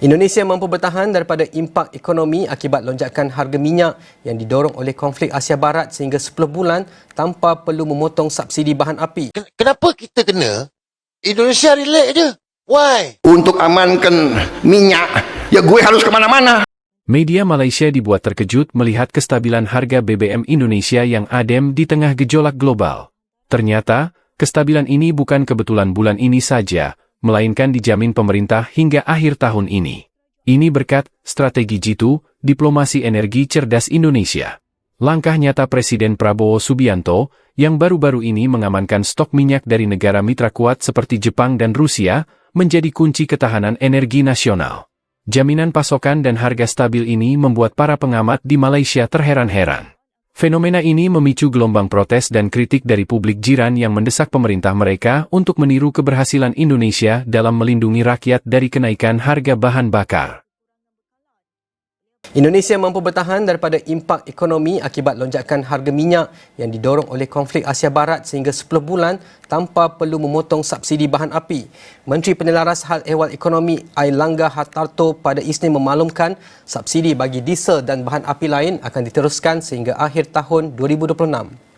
Indonesia mampu bertahan daripada impak ekonomi akibat lonjakan harga minyak yang didorong oleh konflik Asia Barat sehingga 10 bulan tanpa perlu memotong subsidi bahan api. Kenapa kita kena Indonesia relax je? Why? Untuk amankan minyak, ya gue harus kemana-mana. Media Malaysia dibuat terkejut melihat kestabilan harga BBM Indonesia yang adem di tengah gejolak global. Ternyata, kestabilan ini bukan kebetulan bulan ini saja, melainkan dijamin pemerintah hingga akhir tahun ini. Ini berkat strategi Jitu, diplomasi energi cerdas Indonesia. Langkah nyata Presiden Prabowo Subianto, yang baru-baru ini mengamankan stok minyak dari negara mitra kuat seperti Jepang dan Rusia, menjadi kunci ketahanan energi nasional. Jaminan pasokan dan harga stabil ini membuat para pengamat di Malaysia terheran-heran. Fenomena ini memicu gelombang protes dan kritik dari publik jiran yang mendesak pemerintah mereka untuk meniru keberhasilan Indonesia dalam melindungi rakyat dari kenaikan harga bahan bakar. Indonesia mampu bertahan daripada impak ekonomi akibat lonjakan harga minyak yang didorong oleh konflik Asia Barat sehingga 10 bulan tanpa perlu memotong subsidi bahan api. Menteri Penyelaras Hal Ehwal Ekonomi Airlangga Hartarto pada Isnin memaklumkan subsidi bagi diesel dan bahan api lain akan diteruskan sehingga akhir tahun 2026.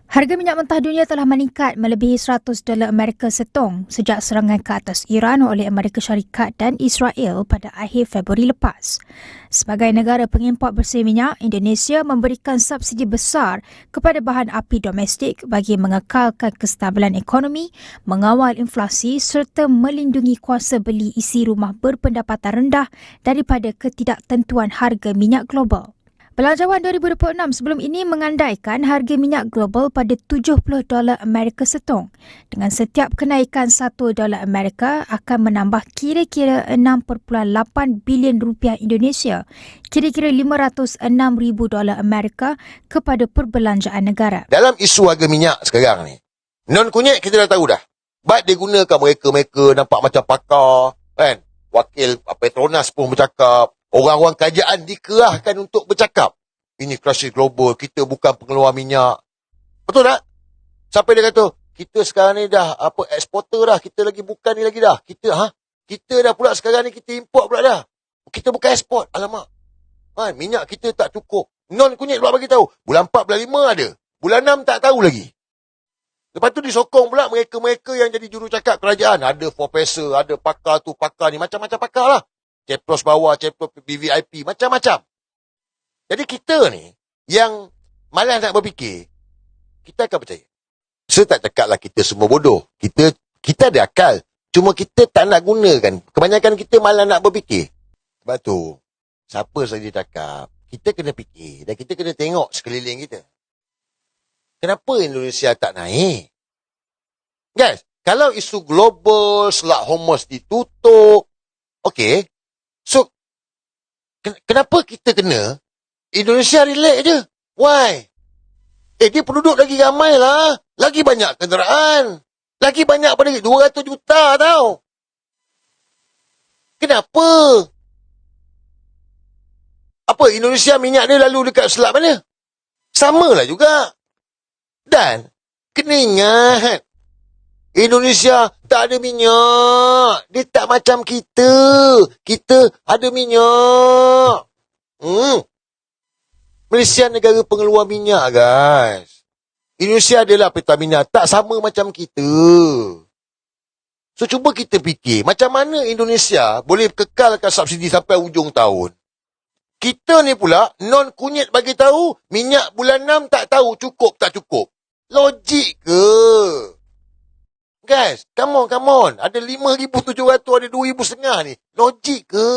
Harga minyak mentah dunia telah meningkat melebihi $100 Amerika setong sejak serangan ke atas Iran oleh Amerika Syarikat dan Israel pada akhir Februari lepas. Sebagai negara pengimport bersih minyak, Indonesia memberikan subsidi besar kepada bahan api domestik bagi mengekalkan kestabilan ekonomi, mengawal inflasi serta melindungi kuasa beli isi rumah berpendapatan rendah daripada ketidaktentuan harga minyak global. Belanjawan 2026 sebelum ini mengandaikan harga minyak global pada $70 Amerika setong. Dengan setiap kenaikan $1 Amerika akan menambah kira-kira 6.8 bilion rupiah Indonesia, kira-kira $506,000 Amerika kepada perbelanjaan negara. Dalam isu harga minyak sekarang ni, non-kunyit kita dah tahu dah. Baik dia gunakan mereka-mereka nampak macam pakar, kan? Wakil Petronas pun bercakap. Orang-orang kerajaan dikerahkan untuk bercakap. Ini krisis global, kita bukan pengeluar minyak. Betul tak? Sampai dia kata, kita sekarang ni dah eksporter dah, kita lagi bukan ni lagi dah. Kita dah pula sekarang ni kita import pula dah. Kita bukan ekspor. Alamak. Minyak kita tak cukup. Non-kunyit pula bagi tahu. Bulan 4, bulan 5 ada. Bulan 6 tak tahu lagi. Lepas tu disokong pula mereka-mereka yang jadi jurucakap kerajaan. Ada profesor, ada pakar tu, pakar ni. Macam-macam pakar lah. Ceplos bawah, ceplos VVIP, macam-macam. Jadi kita ni, yang malas nak berfikir, kita akan percaya. Saya tak cakaplah kita semua bodoh. Kita ada akal. Cuma kita tak nak gunakan. Kebanyakan kita malas nak berfikir. Sebab tu, siapa saja cakap, kita kena fikir dan kita kena tengok sekeliling kita. Kenapa Indonesia tak naik? Guys, kalau isu global, Selat Hormuz ditutup, okey. So, kenapa kita kena Indonesia relax je? Why? Dia penduduk lagi ramai lah. Lagi banyak kenderaan. Lagi banyak pada 200 juta tau. Kenapa? Apa, Indonesia minyak dia lalu dekat selat mana? Samalah juga. Dan, kena ingat, Indonesia tak ada minyak. Dia tak macam kita. Kita ada minyak. Malaysia negara pengeluar minyak, guys. Indonesia adalah Pertamina. Tak sama macam kita. So, cuba kita fikir. Macam mana Indonesia boleh kekalkan subsidi sampai hujung tahun? Kita ni pula, non-kunyit bagi tahu, minyak bulan 6 tak tahu cukup tak cukup. Logik ke? Guys, come on. Ada 5,700, ada 2,500 ni. Logik ke?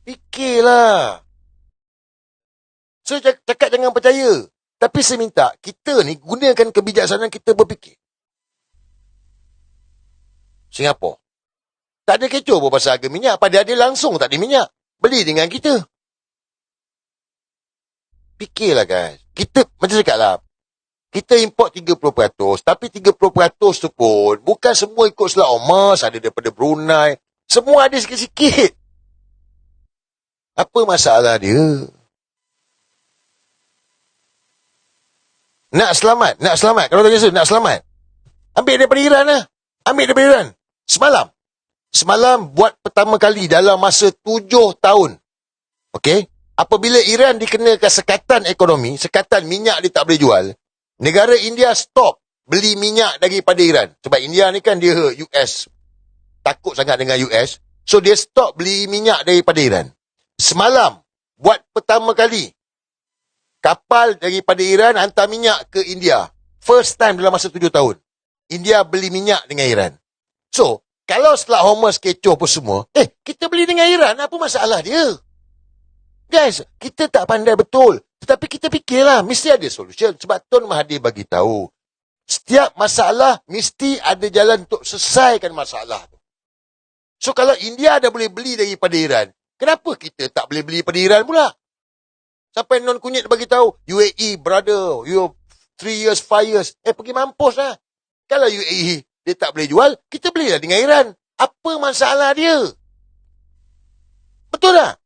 Fikirlah. Saya cakap jangan percaya. Tapi saya minta, kita ni gunakan kebijaksanaan kita berfikir. Singapura. Tak ada kecoh pun pasal harga minyak. Padahal dia langsung tak ada minyak. Beli dengan kita. Fikirlah, guys. Kita, macam cakap lah. Kita import 30%, tapi 30% tu pun bukan semua ikut Selat Hormuz, ada daripada Brunei. Semua ada sikit-sikit. Apa masalah dia? Nak selamat. Kalau tanya saya, nak selamat. Ambil daripada Iran lah. Ambil daripada Iran. Semalam buat pertama kali dalam masa 7 tahun. Okey? Apabila Iran dikenakan sekatan ekonomi, sekatan minyak dia tak boleh jual, negara India stop beli minyak daripada Iran. Sebab India ni kan dia US. Takut sangat dengan US. So dia stop beli minyak daripada Iran. Semalam buat pertama kali kapal daripada Iran hantar minyak ke India. First time dalam masa 7 tahun. India beli minyak dengan Iran. So, kalau setelah Hormuz kecoh apa semua, kita beli dengan Iran, apa masalah dia? Guys, kita tak pandai betul. Tetapi kita fikirlah, mesti ada solution. Sebab Tun Mahathir bagi tahu, setiap masalah mesti ada jalan untuk selesaikan masalah tu. So, kalau India dah boleh beli daripada Iran, kenapa kita tak boleh beli daripada Iran pula? Sampai non kunyit bagi tahu, UAE, brother, you 3 years, 5 years. Pergi mampus lah. Kalau UAE dia tak boleh jual, kita belilah dengan Iran. Apa masalah dia? Betul tak?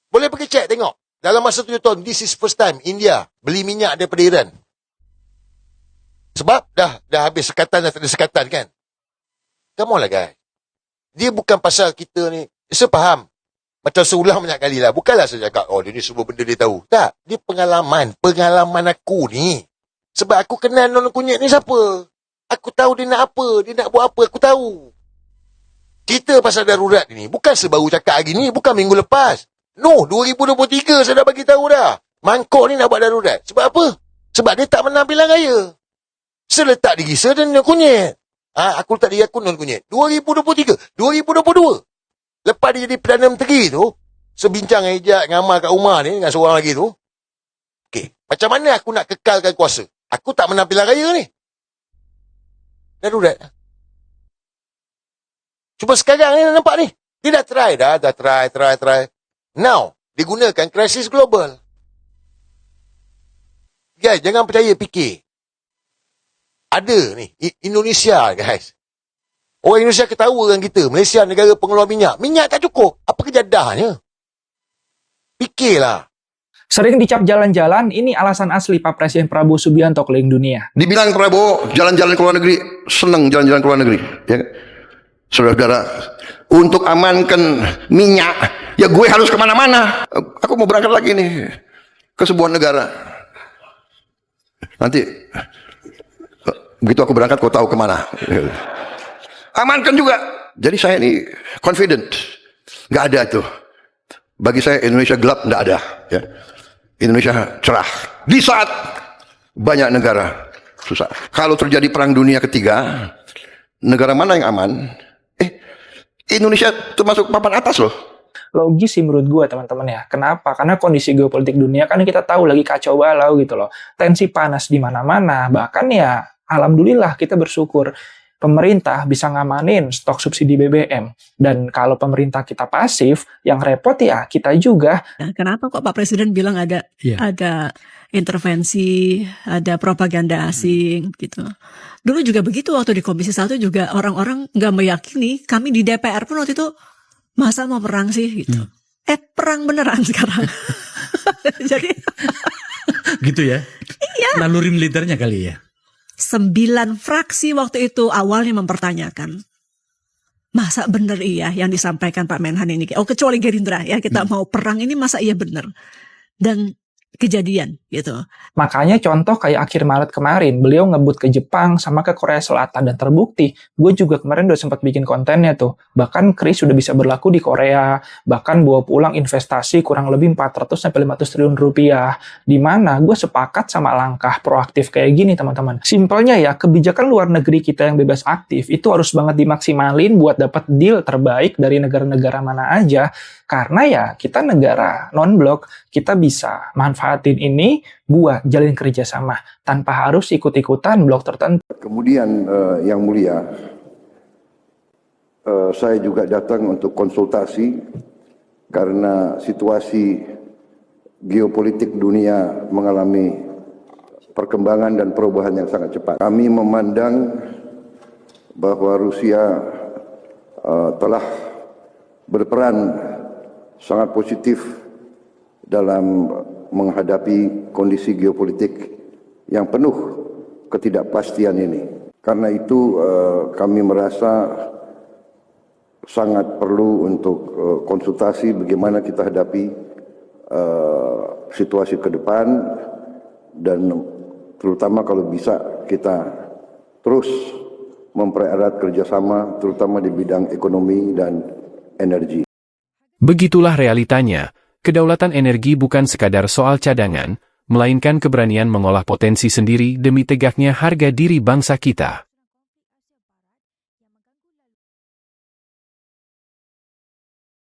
Boleh pergi cek tengok. Dalam masa 7 tahun, this is first time India beli minyak daripada Iran. Sebab dah habis sekatan, dah tak ada sekatan kan? Come on lah guys. Dia bukan pasal kita ni, saya faham. Macam saya ulang banyak kali lah. Bukanlah saya cakap, dia ni semua benda dia tahu. Tak, dia pengalaman aku ni. Sebab aku kenal non kunyit ni siapa. Aku tahu dia nak apa, dia nak buat apa, aku tahu. Cerita pasal darurat ni, bukan sebaru cakap hari ni, bukan minggu lepas. No, 2023 saya dah bagi tahu dah. Mangkok ni nak buat darurat. Sebab apa? Sebab dia tak menang pilihan raya. Saya letak diri saya dan non kunyit. Aku letak diri aku non kunyit. 2023, 2022. Lepas dia jadi Perdana Menteri tu, sebincang Ejak dengan Amal kat rumah ni, dengan seorang lagi tu. Okey, macam mana aku nak kekalkan kuasa? Aku tak menang pilihan raya ni. Darurat. Cuma sekarang ni nampak ni. Dia dah try. Now, digunakan krisis global. Guys, jangan percaya fikir. Ada ni, Indonesia guys. Orang Indonesia ketawa dengan kita. Malaysia negara pengeluar minyak. Minyak tak cukup. Apa kejadahnya? Fikirlah. Sering dicap jalan-jalan, ini alasan asli Pak Presiden Prabowo Subianto keliling dunia. Dibilang Prabowo jalan-jalan ke luar negeri, senang jalan-jalan ke luar negeri. Ya, saudara-saudara, untuk amankan minyak, ya gue harus kemana-mana. Aku mau berangkat lagi nih ke sebuah negara. Nanti begitu aku berangkat, kau tahu kemana. Amankan juga. Jadi saya ini confident. Nggak ada tuh. Bagi saya Indonesia gelap, nggak ada. Ya. Indonesia cerah. Di saat banyak negara susah. Kalau terjadi perang dunia ketiga, negara mana yang aman? Indonesia termasuk papan atas loh. Logis sih menurut gue teman-teman ya. Kenapa? Karena kondisi geopolitik dunia kan kita tahu lagi kacau balau gitu loh. Tensi panas di mana-mana. Bahkan ya alhamdulillah kita bersyukur pemerintah bisa ngamanin stok subsidi BBM. Dan kalau pemerintah kita pasif, yang repot ya kita juga. Nah, kenapa kok Pak Presiden bilang ada intervensi, ada propaganda asing gitu. Dulu juga begitu waktu di Komisi 1 juga orang-orang nggak meyakini, kami di DPR pun waktu itu masa mau perang sih gitu. Perang beneran sekarang. Jadi gitu ya? Iya. Naluri militernya kali ya? 9 fraksi waktu itu awalnya mempertanyakan, masa benar iya yang disampaikan Pak Menhan ini? Kecuali Gerindra ya, kita mau perang ini masa iya benar? Dan kejadian gitu. Makanya contoh kayak akhir Maret kemarin, beliau ngebut ke Jepang sama ke Korea Selatan dan terbukti. Gue juga kemarin udah sempat bikin kontennya tuh. Bahkan kris sudah bisa berlaku di Korea, bahkan bawa pulang investasi kurang lebih 400-500 triliun rupiah. Di mana gue sepakat sama langkah proaktif kayak gini teman-teman. Simpelnya ya, kebijakan luar negeri kita yang bebas aktif itu harus banget dimaksimalin buat dapat deal terbaik dari negara-negara mana aja. Karena ya kita negara non-blok, kita bisa manfaatin ini buat jalin kerjasama tanpa harus ikut-ikutan blok tertentu. Kemudian yang mulia, saya juga datang untuk konsultasi karena situasi geopolitik dunia mengalami perkembangan dan perubahan yang sangat cepat. Kami memandang bahwa Rusia telah berperan sangat positif dalam menghadapi kondisi geopolitik yang penuh ketidakpastian ini. Karena itu kami merasa sangat perlu untuk konsultasi bagaimana kita hadapi situasi ke depan, dan terutama kalau bisa kita terus mempererat kerjasama terutama di bidang ekonomi dan energi. Begitulah realitanya, kedaulatan energi bukan sekadar soal cadangan, melainkan keberanian mengolah potensi sendiri demi tegaknya harga diri bangsa kita.